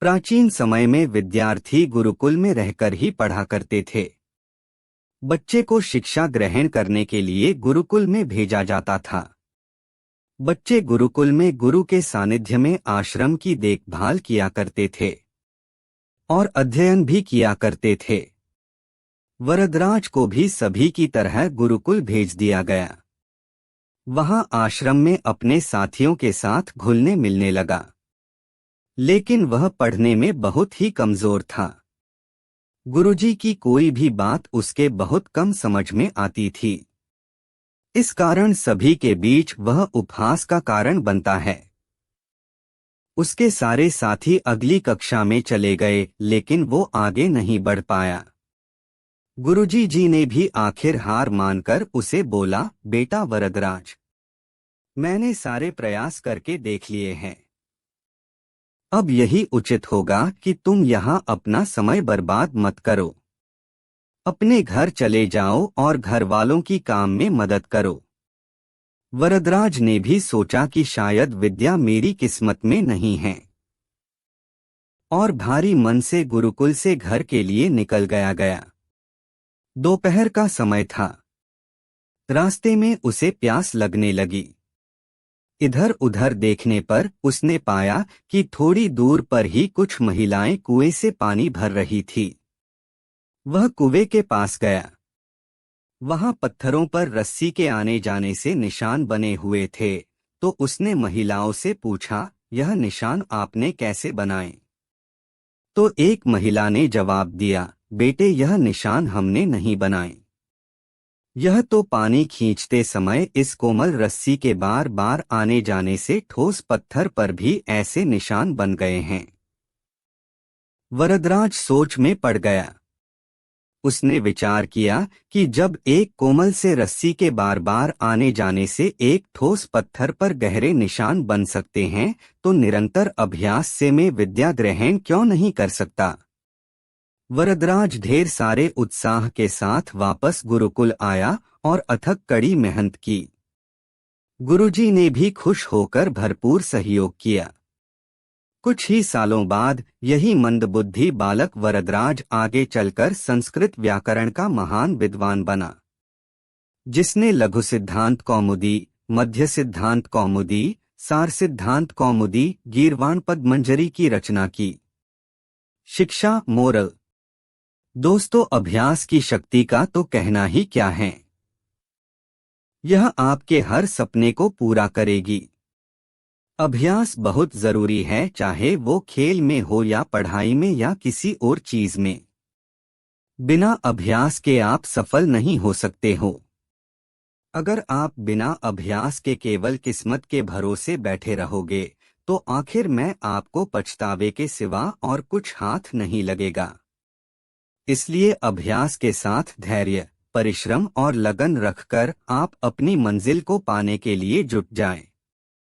प्राचीन समय में विद्यार्थी गुरुकुल में रहकर ही पढ़ा करते थे। बच्चे को शिक्षा ग्रहण करने के लिए गुरुकुल में भेजा जाता था। बच्चे गुरुकुल में गुरु के सानिध्य में आश्रम की देखभाल किया करते थे और अध्ययन भी किया करते थे। वरदराज को भी सभी की तरह गुरुकुल भेज दिया गया। वहां आश्रम में अपने साथियों के साथ घुलने मिलने लगा, लेकिन वह पढ़ने में बहुत ही कमजोर था। गुरुजी की कोई भी बात उसके बहुत कम समझ में आती थी। इस कारण सभी के बीच वह उपहास का कारण बनता है। उसके सारे साथी अगली कक्षा में चले गए, लेकिन वो आगे नहीं बढ़ पाया। गुरुजी जी ने भी आखिर हार मानकर उसे बोला, बेटा वरदराज, मैंने सारे प्रयास करके देख लिए हैं। अब यही उचित होगा कि तुम यहाँ अपना समय बर्बाद मत करो। अपने घर चले जाओ और घर वालों की काम में मदद करो। वरदराज ने भी सोचा कि शायद विद्या मेरी किस्मत में नहीं है, और भारी मन से गुरुकुल से घर के लिए निकल गया। दोपहर का समय था। रास्ते में उसे प्यास लगने लगी। इधर उधर देखने पर उसने पाया कि थोड़ी दूर पर ही कुछ महिलाएं कुएं से पानी भर रही थी। वह कुएं के पास गया। वहां पत्थरों पर रस्सी के आने जाने से निशान बने हुए थे, तो उसने महिलाओं से पूछा, यह निशान आपने कैसे बनाए? तो एक महिला ने जवाब दिया, बेटे यह निशान हमने नहीं बनाए। यह तो पानी खींचते समय इस कोमल रस्सी के बार बार आने जाने से ठोस पत्थर पर भी ऐसे निशान बन गए हैं। वरदराज सोच में पड़ गया। उसने विचार किया कि जब एक कोमल से रस्सी के बार बार आने जाने से एक ठोस पत्थर पर गहरे निशान बन सकते हैं, तो निरंतर अभ्यास से मैं विद्या ग्रहण क्यों नहीं कर सकता। वरदराज ढेर सारे उत्साह के साथ वापस गुरुकुल आया और अथक कड़ी मेहनत की। गुरुजी ने भी खुश होकर भरपूर सहयोग किया। कुछ ही सालों बाद यही मंदबुद्धि बालक वरदराज आगे चलकर संस्कृत व्याकरण का महान विद्वान बना, जिसने लघु सिद्धांत कौमुदी, मध्य सिद्धांत कौमुदी, सार सिद्धांत कौमुदी, गीर्वाण पद्मंजरी की रचना की। शिक्षा मोरल। दोस्तों, अभ्यास की शक्ति का तो कहना ही क्या है। यह आपके हर सपने को पूरा करेगी। अभ्यास बहुत जरूरी है, चाहे वो खेल में हो या पढ़ाई में या किसी और चीज में। बिना अभ्यास के आप सफल नहीं हो सकते हो। अगर आप बिना अभ्यास के केवल किस्मत के भरोसे बैठे रहोगे, तो आखिर में आपको पछतावे के सिवा और कुछ हाथ नहीं लगेगा। इसलिए अभ्यास के साथ धैर्य, परिश्रम और लगन रखकर आप अपनी मंजिल को पाने के लिए जुट जाएं।